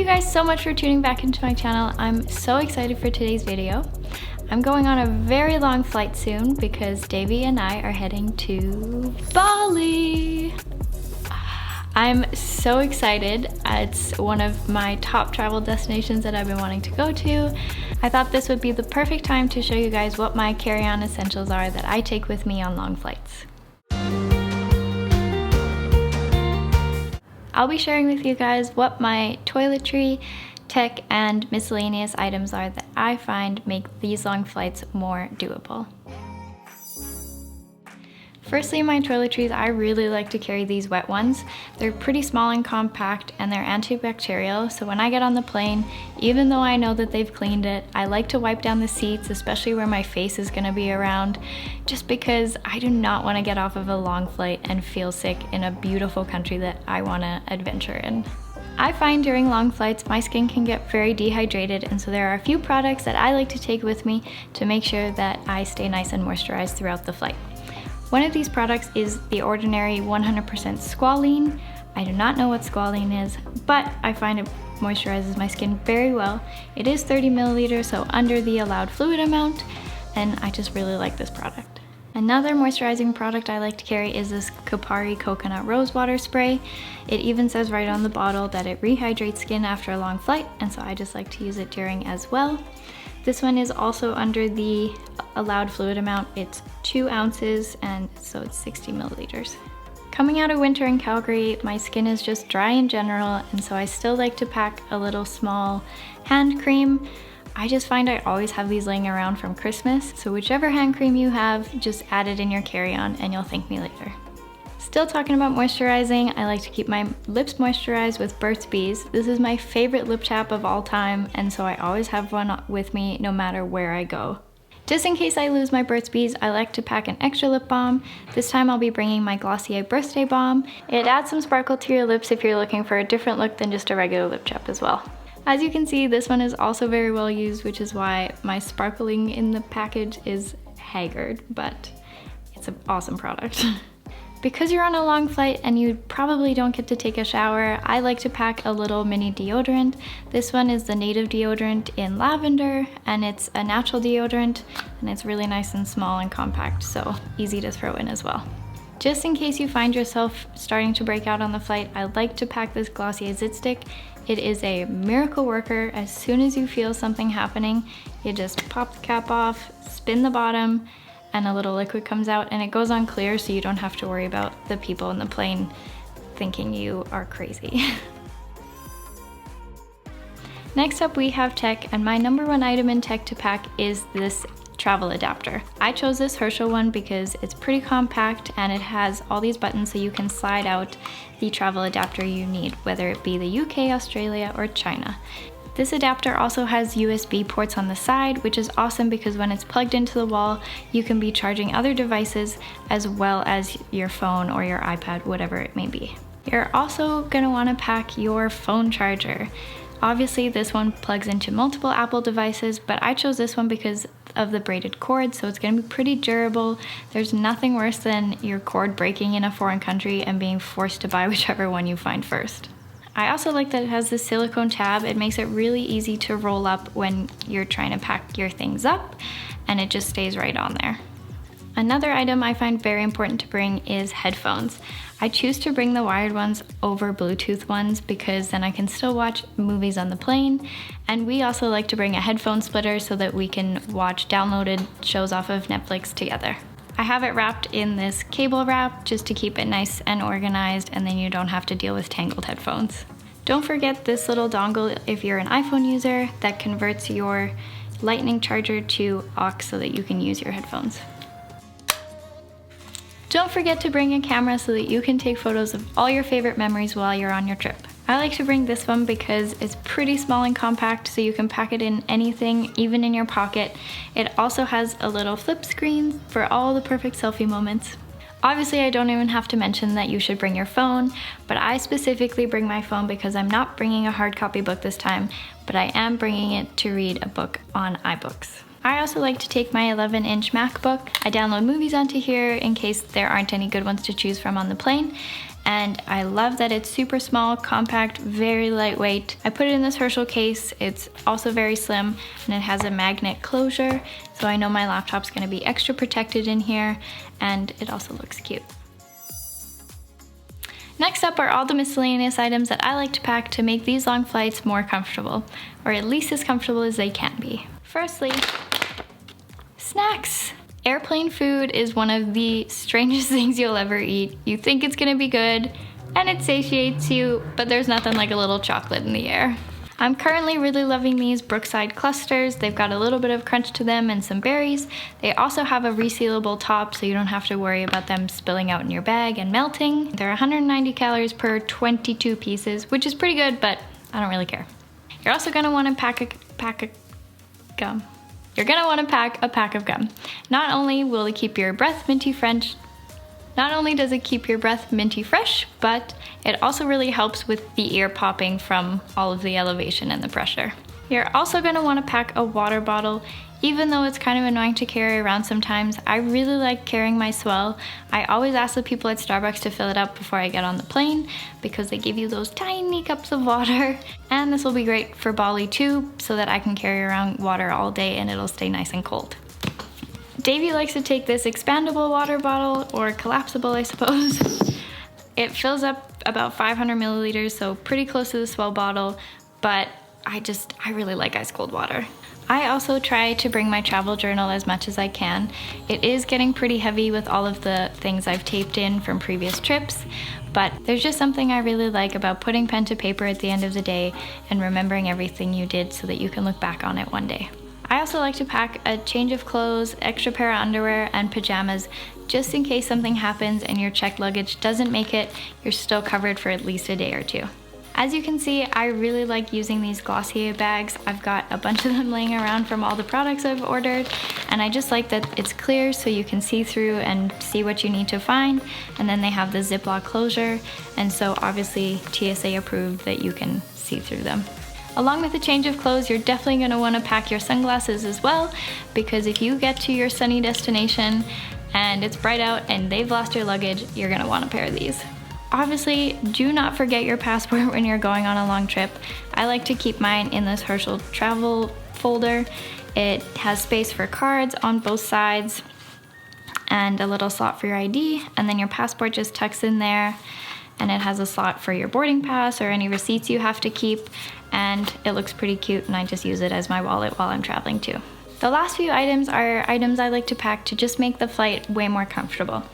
guys so much for tuning back into my channel. I'm so excited for today's video. I'm going on a very long flight soon because Davey and I are heading to Bali. I'm so excited. It's one of my top travel destinations that I've been wanting to go to. I thought this would be the perfect time to show you guys what my carry-on essentials are that I take with me on long flights. I'll be sharing with you guys what my toiletry, tech, and miscellaneous items are that I find make these long flights more doable. Firstly, my toiletries, I really like to carry these wet ones. They're pretty small and compact and they're antibacterial, so when I get on the plane, even though I know that they've cleaned it, I like to wipe down the seats, especially where my face is gonna be around, just because I do not wanna get off of a long flight and feel sick in a beautiful country that I wanna adventure in. I find during long flights, my skin can get very dehydrated, and so there are a few products that I like to take with me to make sure that I stay nice and moisturized throughout the flight. One of these products is the Ordinary 100% Squalene. I do not know what squalene is, but I find it moisturizes my skin very well. It is 30 milliliters, so under the allowed fluid amount, and I just really like this product. Another moisturizing product I like to carry is this Kopari Coconut Rose Water Spray. It even says right on the bottle that it rehydrates skin after a long flight, and so I just like to use it during as well. This one is also under the allowed fluid amount. It's 2 ounces, and so it's 60 milliliters. Coming out of winter in Calgary, my skin is just dry in general, and so I still like to pack a little small hand cream. I just find I always have these laying around from Christmas, so whichever hand cream you have, just add it in your carry-on and you'll thank me later. Still talking about moisturizing, I like to keep my lips moisturized with Burt's Bees. This is my favorite lip tap of all time, and so I always have one with me no matter where I go. Just in case I lose my Burt's Bees, I like to pack an extra lip balm. This time I'll be bringing my Glossier Birthday Balm. It adds some sparkle to your lips if you're looking for a different look than just a regular lip tap as well. As you can see, this one is also very well used, which is why my sparkling in the package is haggard, but it's an awesome product. Because you're on a long flight and you probably don't get to take a shower, I like to pack a little mini deodorant. This one is the Native deodorant in lavender, and it's a natural deodorant, and it's really nice and small and compact, so easy to throw in as well. Just in case you find yourself starting to break out on the flight, I like to pack this Glossier Zit Stick. It is a miracle worker. As soon as you feel something happening, you just pop the cap off, spin the bottom, and a little liquid comes out, and it goes on clear, so you don't have to worry about the people in the plane thinking you are crazy. Next up, we have tech, and my number one item in tech to pack is this travel adapter. I chose this Herschel one because it's pretty compact and it has all these buttons so you can slide out the travel adapter you need, whether it be the UK, Australia, or China. This adapter also has USB ports on the side, which is awesome because when it's plugged into the wall, you can be charging other devices as well as your phone or your iPad, whatever it may be. You're also gonna wanna pack your phone charger. Obviously, this one plugs into multiple Apple devices, but I chose this one because of the braided cord, so it's gonna be pretty durable. There's nothing worse than your cord breaking in a foreign country and being forced to buy whichever one you find first. I also like that it has this silicone tab. It makes it really easy to roll up when you're trying to pack your things up, and it just stays right on there. Another item I find very important to bring is headphones. I choose to bring the wired ones over Bluetooth ones because then I can still watch movies on the plane, and we also like to bring a headphone splitter so that we can watch downloaded shows off of Netflix together. I have it wrapped in this cable wrap just to keep it nice and organized, and then you don't have to deal with tangled headphones. Don't forget this little dongle if you're an iPhone user that converts your lightning charger to aux so that you can use your headphones. Don't forget to bring a camera so that you can take photos of all your favorite memories while you're on your trip. I like to bring this one because it's pretty small and compact, so you can pack it in anything, even in your pocket. It also has a little flip screen for all the perfect selfie moments. Obviously, I don't even have to mention that you should bring your phone, but I specifically bring my phone because I'm not bringing a hard copy book this time, but I am bringing it to read a book on iBooks. I also like to take my 11-inch MacBook. I download movies onto here in case there aren't any good ones to choose from on the plane, and I love that it's super small, compact, very lightweight. I put it in this Herschel case. It's also very slim, and it has a magnet closure, so I know my laptop's gonna be extra protected in here, and it also looks cute. Next up are all the miscellaneous items that I like to pack to make these long flights more comfortable, or at least as comfortable as they can be. Firstly, snacks. Airplane food is one of the strangest things you'll ever eat. You think it's gonna be good, and it satiates you, but there's nothing like a little chocolate in the air. I'm currently really loving these Brookside clusters. They've got a little bit of crunch to them and some berries. They also have a resealable top, so you don't have to worry about them spilling out in your bag and melting. They're 190 calories per 22 pieces, which is pretty good, but I don't really care. You're also gonna wanna pack a pack of gum. You're gonna wanna pack a pack of gum. Not only will it keep your breath minty fresh, not only does it keep your breath minty fresh, but it also really helps with the ear popping from all of the elevation and the pressure. You're also gonna wanna pack a water bottle. Even though it's kind of annoying to carry around sometimes, I really like carrying my Swell. I always ask the people at Starbucks to fill it up before I get on the plane because they give you those tiny cups of water. And this will be great for Bali too, so that I can carry around water all day and it'll stay nice and cold. Davey likes to take this expandable water bottle, or collapsible I suppose. It fills up about 500 milliliters, so pretty close to the Swell bottle, but I really like ice cold water. I also try to bring my travel journal as much as I can. It is getting pretty heavy with all of the things I've taped in from previous trips, but there's just something I really like about putting pen to paper at the end of the day and remembering everything you did so that you can look back on it one day. I also like to pack a change of clothes, extra pair of underwear, and pajamas just in case something happens and your checked luggage doesn't make it, you're still covered for at least a day or two. As you can see, I really like using these Glossier bags. I've got a bunch of them laying around from all the products I've ordered, and I just like that it's clear so you can see through and see what you need to find, and then they have the Ziploc closure, and so obviously TSA approved that you can see through them. Along with a change of clothes, you're definitely gonna wanna pack your sunglasses as well, because if you get to your sunny destination and it's bright out and they've lost your luggage, you're gonna want a pair of these. Obviously, do not forget your passport when you're going on a long trip. I like to keep mine in this Herschel travel folder. It has space for cards on both sides and a little slot for your ID, and then your passport just tucks in there, and it has a slot for your boarding pass or any receipts you have to keep, and it looks pretty cute, and I just use it as my wallet while I'm traveling too. The last few items are items I like to pack to just make the flight way more comfortable.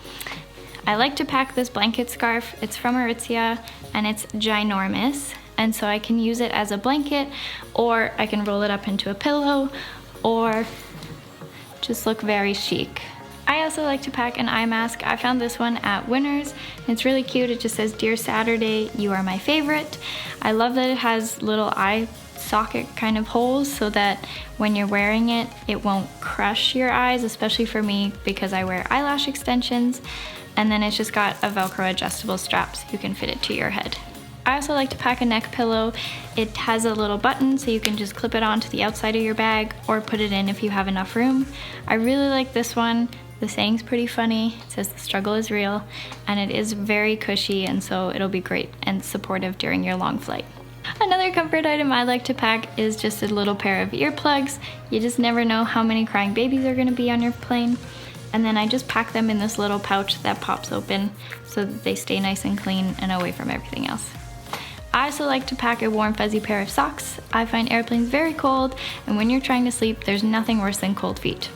I like to pack this blanket scarf. It's from Aritzia and it's ginormous, and so I can use it as a blanket, or I can roll it up into a pillow, or just look very chic. I also like to pack an eye mask. I found this one at Winners. It's really cute. It just says, "Dear Saturday, you are my favorite." I love that it has little eye socket kind of holes so that when you're wearing it, it won't crush your eyes, especially for me because I wear eyelash extensions. And then it's just got a Velcro adjustable strap so you can fit it to your head. I also like to pack a neck pillow. It has a little button so you can just clip it onto the outside of your bag or put it in if you have enough room. I really like this one. The saying's pretty funny. It says the struggle is real, and it is very cushy, and so it'll be great and supportive during your long flight. Another comfort item I like to pack is just a little pair of earplugs. You just never know how many crying babies are gonna be on your plane. And then I just pack them in this little pouch that pops open so that they stay nice and clean and away from everything else. I also like to pack a warm fuzzy pair of socks. I find airplanes very cold, and when you're trying to sleep, there's nothing worse than cold feet.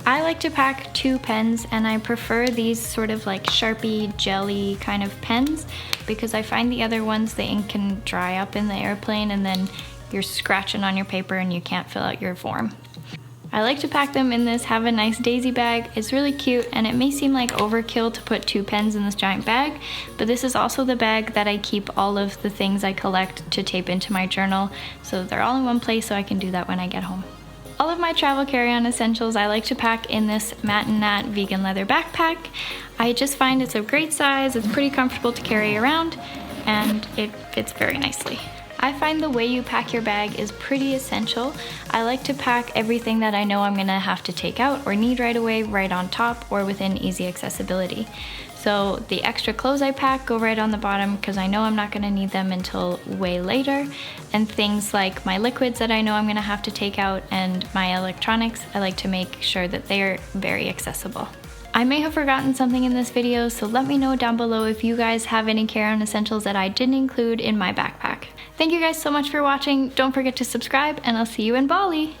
I like to pack 2 pens, and I prefer these sort of like Sharpie jelly kind of pens because I find the other ones, the ink can dry up in the airplane and then you're scratching on your paper and you can't fill out your form. I like to pack them in this Have a Nice Daisy bag. It's really cute, and it may seem like overkill to put 2 pens in this giant bag, but this is also the bag that I keep all of the things I collect to tape into my journal, so they're all in one place so I can do that when I get home. All of my travel carry-on essentials I like to pack in this Matt and Nat vegan leather backpack. I just find it's a great size, it's pretty comfortable to carry around, and it fits very nicely. I find the way you pack your bag is pretty essential. I like to pack everything that I know I'm gonna have to take out or need right away right on top or within easy accessibility. So the extra clothes I pack go right on the bottom because I know I'm not gonna need them until way later. And things like my liquids that I know I'm gonna have to take out and my electronics, I like to make sure that they're very accessible. I may have forgotten something in this video, so let me know down below if you guys have any carry-on essentials that I didn't include in my backpack. Thank you guys so much for watching. Don't forget to subscribe and I'll see you in Bali.